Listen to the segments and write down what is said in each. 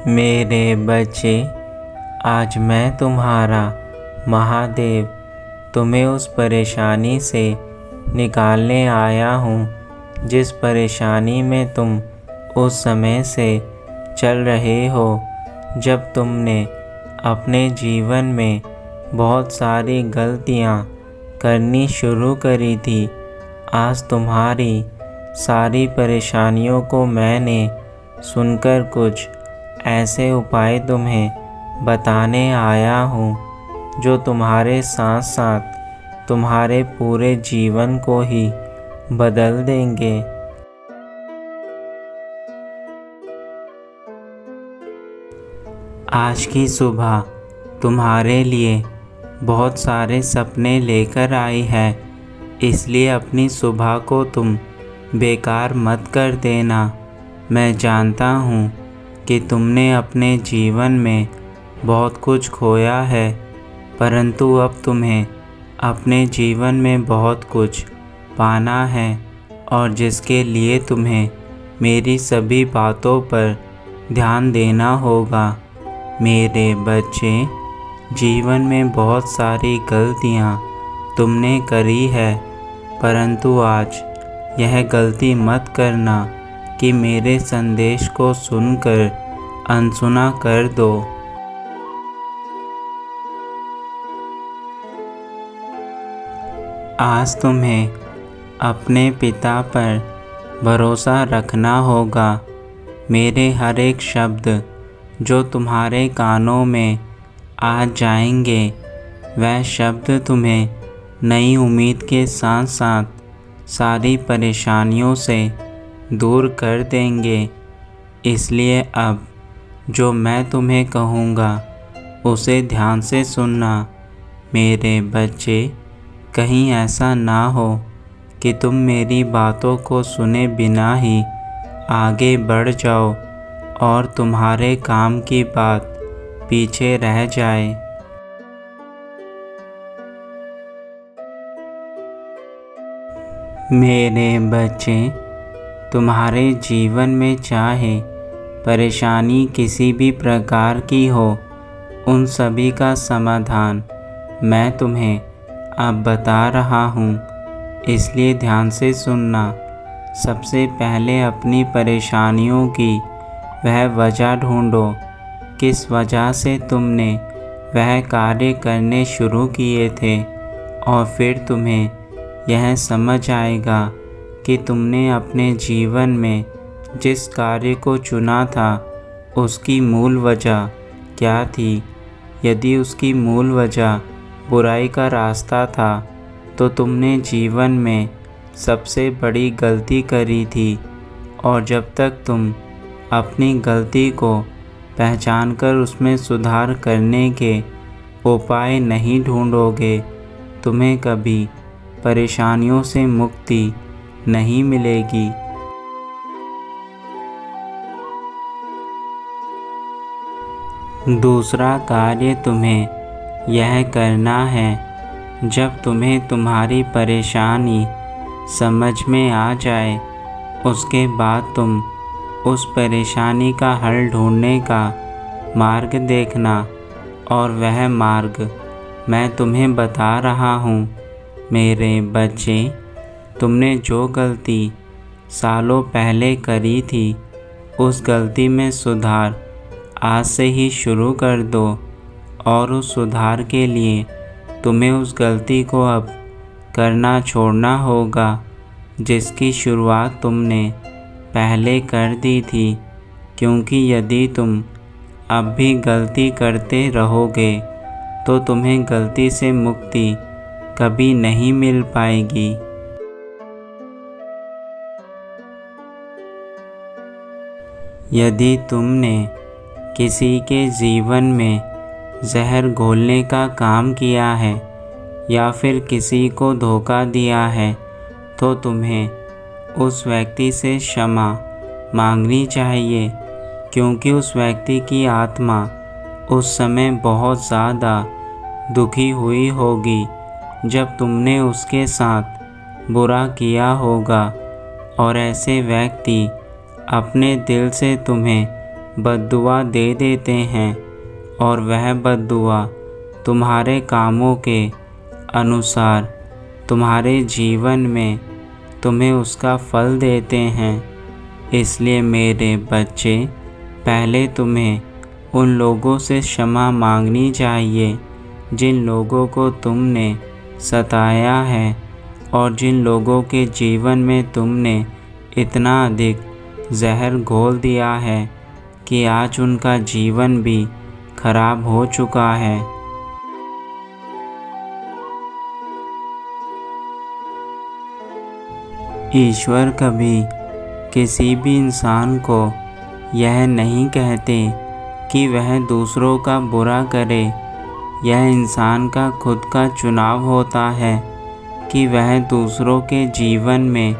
मेरे बच्चे, आज मैं तुम्हारा महादेव तुम्हें उस परेशानी से निकालने आया हूँ जिस परेशानी में तुम उस समय से चल रहे हो जब तुमने अपने जीवन में बहुत सारी गलतियाँ करनी शुरू करी थी। आज तुम्हारी सारी परेशानियों को मैंने सुनकर कुछ ऐसे उपाय तुम्हें बताने आया हूँ जो तुम्हारे साथ साथ तुम्हारे पूरे जीवन को ही बदल देंगे। आज की सुबह तुम्हारे लिए बहुत सारे सपने लेकर आई है, इसलिए अपनी सुबह को तुम बेकार मत कर देना। मैं जानता हूँ कि तुमने अपने जीवन में बहुत कुछ खोया है, परंतु अब तुम्हें अपने जीवन में बहुत कुछ पाना है और जिसके लिए तुम्हें मेरी सभी बातों पर ध्यान देना होगा। मेरे बच्चे, जीवन में बहुत सारी गलतियाँ तुमने करी है, परंतु आज यह गलती मत करना कि मेरे संदेश को सुनकर अनसुना कर दो। आज तुम्हें अपने पिता पर भरोसा रखना होगा। मेरे हर एक शब्द जो तुम्हारे कानों में आ जाएंगे, वह शब्द तुम्हें नई उम्मीद के साथ साथ सारी परेशानियों से दूर कर देंगे। इसलिए अब जो मैं तुम्हें कहूँगा उसे ध्यान से सुनना। मेरे बच्चे, कहीं ऐसा ना हो कि तुम मेरी बातों को सुने बिना ही आगे बढ़ जाओ और तुम्हारे काम की बात पीछे रह जाए। मेरे बच्चे, तुम्हारे जीवन में चाहे परेशानी किसी भी प्रकार की हो, उन सभी का समाधान मैं तुम्हें अब बता रहा हूँ, इसलिए ध्यान से सुनना। सबसे पहले अपनी परेशानियों की वह वजह ढूंढो, किस वजह से तुमने वह कार्य करने शुरू किए थे, और फिर तुम्हें यह समझ आएगा कि तुमने अपने जीवन में जिस कार्य को चुना था उसकी मूल वजह क्या थी। यदि उसकी मूल वजह बुराई का रास्ता था तो तुमने जीवन में सबसे बड़ी गलती करी थी, और जब तक तुम अपनी गलती को पहचानकर उसमें सुधार करने के उपाय नहीं ढूंढोगे, तुम्हें कभी परेशानियों से मुक्ति नहीं मिलेगी। दूसरा कार्य तुम्हें यह करना है, जब तुम्हें तुम्हारी परेशानी समझ में आ जाए, उसके बाद तुम उस परेशानी का हल ढूंढने का मार्ग देखना, और वह मार्ग मैं तुम्हें बता रहा हूँ। मेरे बच्चे, तुमने जो गलती सालों पहले करी थी, उस गलती में सुधार आज से ही शुरू कर दो, और उस सुधार के लिए तुम्हें उस गलती को अब करना छोड़ना होगा जिसकी शुरुआत तुमने पहले कर दी थी, क्योंकि यदि तुम अब भी गलती करते रहोगे तो तुम्हें गलती से मुक्ति कभी नहीं मिल पाएगी। यदि तुमने किसी के जीवन में जहर घोलने का काम किया है या फिर किसी को धोखा दिया है, तो तुम्हें उस व्यक्ति से क्षमा मांगनी चाहिए, क्योंकि उस व्यक्ति की आत्मा उस समय बहुत ज़्यादा दुखी हुई होगी जब तुमने उसके साथ बुरा किया होगा, और ऐसे व्यक्ति अपने दिल से तुम्हें बद्दुआ दे देते हैं और वह बद्दुआ तुम्हारे कामों के अनुसार तुम्हारे जीवन में तुम्हें उसका फल देते हैं। इसलिए मेरे बच्चे, पहले तुम्हें उन लोगों से क्षमा मांगनी चाहिए जिन लोगों को तुमने सताया है और जिन लोगों के जीवन में तुमने इतना अधिक जहर घोल दिया है कि आज उनका जीवन भी खराब हो चुका है। ईश्वर कभी किसी भी इंसान को यह नहीं कहते कि वह दूसरों का बुरा करे। यह इंसान का खुद का चुनाव होता है कि वह दूसरों के जीवन में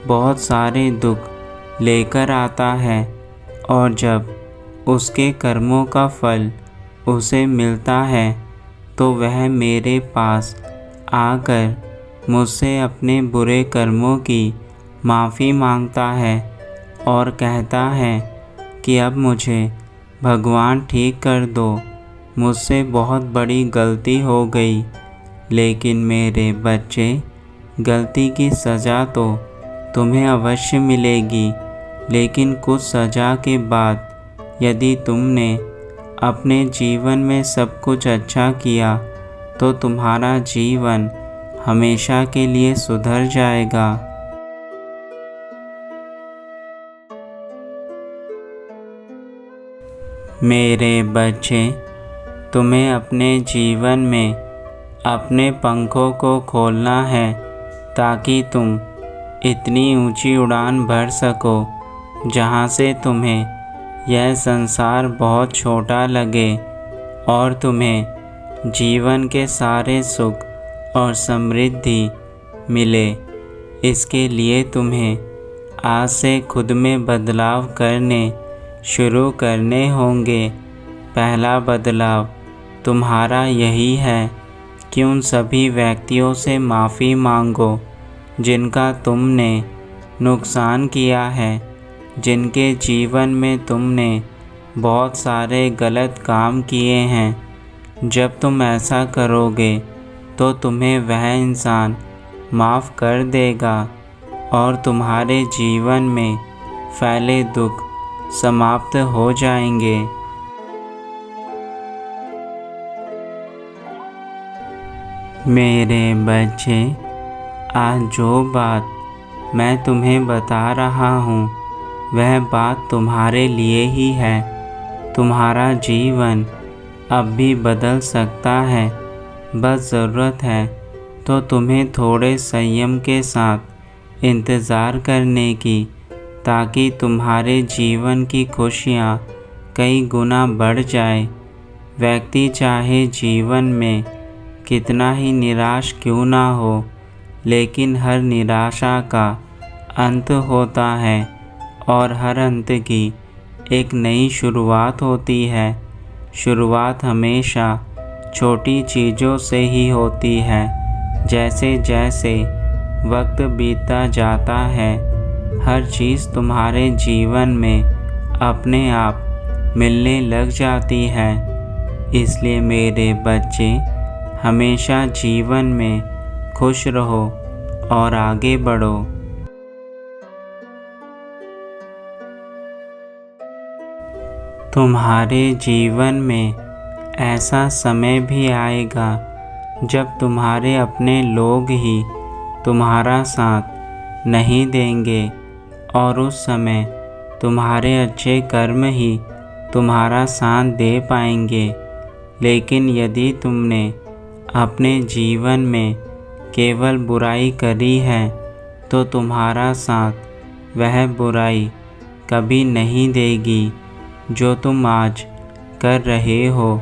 बहुत सारे दुख लेकर आता है और जब उसके कर्मों का फल उसे मिलता है तो वह मेरे पास आकर मुझसे अपने बुरे कर्मों की माफ़ी मांगता है और कहता है कि अब मुझे भगवान ठीक कर दो, मुझसे बहुत बड़ी गलती हो गई। लेकिन मेरे बच्चे, गलती की सज़ा तो तुम्हें अवश्य मिलेगी, लेकिन कुछ सज़ा के बाद यदि तुमने अपने जीवन में सब कुछ अच्छा किया तो तुम्हारा जीवन हमेशा के लिए सुधर जाएगा। मेरे बच्चे, तुम्हें अपने जीवन में अपने पंखों को खोलना है ताकि तुम इतनी ऊंची उड़ान भर सको जहां से तुम्हें यह संसार बहुत छोटा लगे और तुम्हें जीवन के सारे सुख और समृद्धि मिले। इसके लिए तुम्हें आज से खुद में बदलाव करने शुरू करने होंगे। पहला बदलाव तुम्हारा यही है कि उन सभी व्यक्तियों से माफ़ी मांगो जिनका तुमने नुकसान किया है, जिनके जीवन में तुमने बहुत सारे गलत काम किए हैं। जब तुम ऐसा करोगे तो तुम्हें वह इंसान माफ़ कर देगा और तुम्हारे जीवन में फैले दुख समाप्त हो जाएंगे। मेरे बच्चे, आज जो बात मैं तुम्हें बता रहा हूँ वह बात तुम्हारे लिए ही है। तुम्हारा जीवन अब भी बदल सकता है, बस ज़रूरत है तो तुम्हें थोड़े संयम के साथ इंतज़ार करने की, ताकि तुम्हारे जीवन की खुशियाँ कई गुना बढ़ जाए। व्यक्ति चाहे जीवन में कितना ही निराश क्यों ना हो, लेकिन हर निराशा का अंत होता है और हर अंत की एक नई शुरुआत होती है। शुरुआत हमेशा छोटी चीज़ों से ही होती है। जैसे जैसे वक्त बीतता जाता है, हर चीज़ तुम्हारे जीवन में अपने आप मिलने लग जाती है। इसलिए मेरे बच्चे, हमेशा जीवन में खुश रहो और आगे बढ़ो। तुम्हारे जीवन में ऐसा समय भी आएगा जब तुम्हारे अपने लोग ही तुम्हारा साथ नहीं देंगे और उस समय तुम्हारे अच्छे कर्म ही तुम्हारा साथ दे पाएंगे। लेकिन यदि तुमने अपने जीवन में केवल बुराई करी है तो तुम्हारा साथ वह बुराई कभी नहीं देगी जो तुम आज कर रहे हो।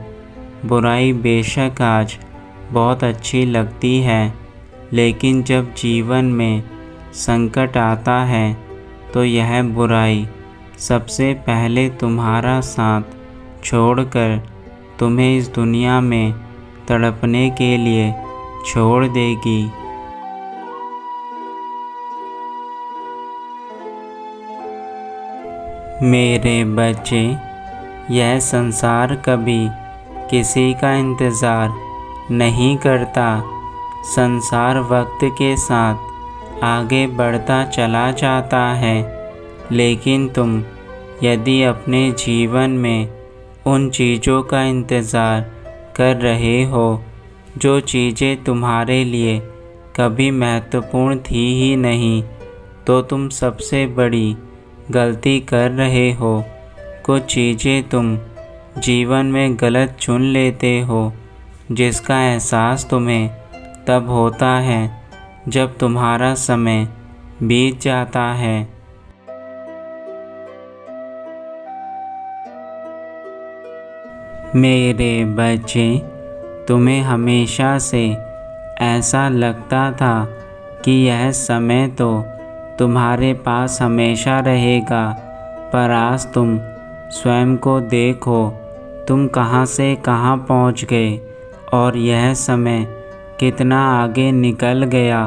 बुराई बेशक आज बहुत अच्छी लगती है, लेकिन जब जीवन में संकट आता है तो यह बुराई सबसे पहले तुम्हारा साथ छोड़कर तुम्हें इस दुनिया में तड़पने के लिए छोड़ देगी। मेरे बच्चे, यह संसार कभी किसी का इंतज़ार नहीं करता। संसार वक्त के साथ आगे बढ़ता चला जाता है, लेकिन तुम यदि अपने जीवन में उन चीज़ों का इंतज़ार कर रहे हो जो चीज़ें तुम्हारे लिए कभी महत्वपूर्ण थी ही नहीं, तो तुम सबसे बड़ी गलती कर रहे हो। कुछ चीज़ें तुम जीवन में गलत चुन लेते हो, जिसका एहसास तुम्हें तब होता है जब तुम्हारा समय बीत जाता है। मेरे बच्चे, तुम्हें हमेशा से ऐसा लगता था कि यह समय तो तुम्हारे पास हमेशा रहेगा, पर आज तुम स्वयं को देखो, तुम कहाँ से कहाँ पहुँच गए और यह समय कितना आगे निकल गया।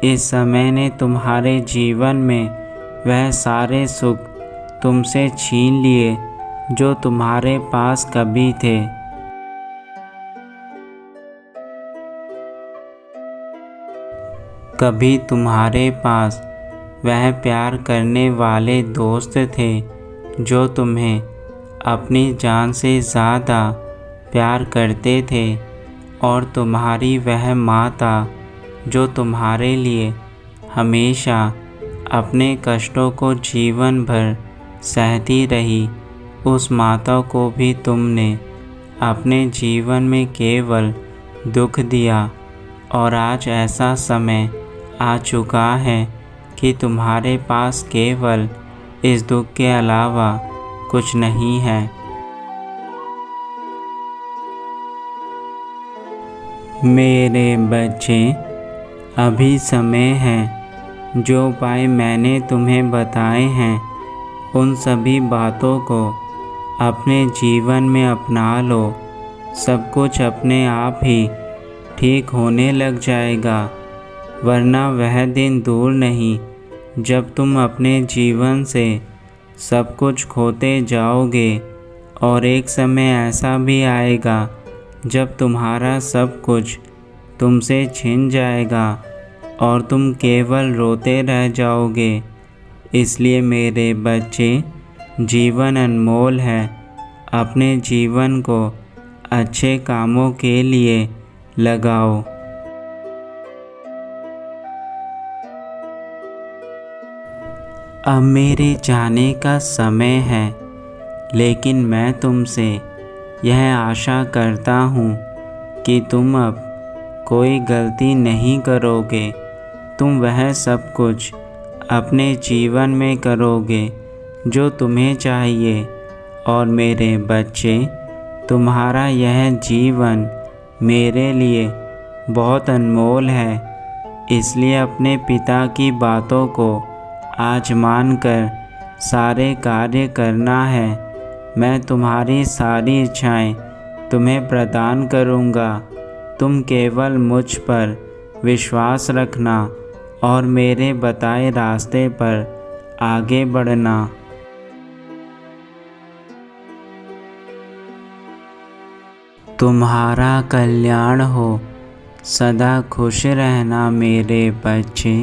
इस समय ने तुम्हारे जीवन में वह सारे सुख तुमसे छीन लिए जो तुम्हारे पास कभी थे। कभी तुम्हारे पास वह प्यार करने वाले दोस्त थे जो तुम्हें अपनी जान से ज़्यादा प्यार करते थे, और तुम्हारी वह माता जो तुम्हारे लिए हमेशा अपने कष्टों को जीवन भर सहती रही, उस माता को भी तुमने अपने जीवन में केवल दुख दिया। और आज ऐसा समय आ चुका है कि तुम्हारे पास केवल इस दुख के अलावा कुछ नहीं है। मेरे बच्चे, अभी समय है जो उपाय मैंने तुम्हें बताए हैं उन सभी बातों को अपने जीवन में अपना लो। सब कुछ अपने आप ही ठीक होने लग जाएगा, वरना वह दिन दूर नहीं जब तुम अपने जीवन से सब कुछ खोते जाओगे, और एक समय ऐसा भी आएगा जब तुम्हारा सब कुछ तुमसे छिन जाएगा और तुम केवल रोते रह जाओगे। इसलिए मेरे बच्चे, जीवन अनमोल है। अपने जीवन को अच्छे कामों के लिए लगाओ। अब मेरे जाने का समय है, लेकिन मैं तुमसे यह आशा करता हूँ कि तुम अब कोई गलती नहीं करोगे। तुम वह सब कुछ अपने जीवन में करोगे जो तुम्हें चाहिए। और मेरे बच्चे, तुम्हारा यह जीवन मेरे लिए बहुत अनमोल है, इसलिए अपने पिता की बातों को आज मानकर सारे कार्य करना है। मैं तुम्हारी सारी इच्छाएं तुम्हें प्रदान करूँगा। तुम केवल मुझ पर विश्वास रखना और मेरे बताए रास्ते पर आगे बढ़ना। तुम्हारा कल्याण हो। सदा खुश रहना मेरे बच्चे।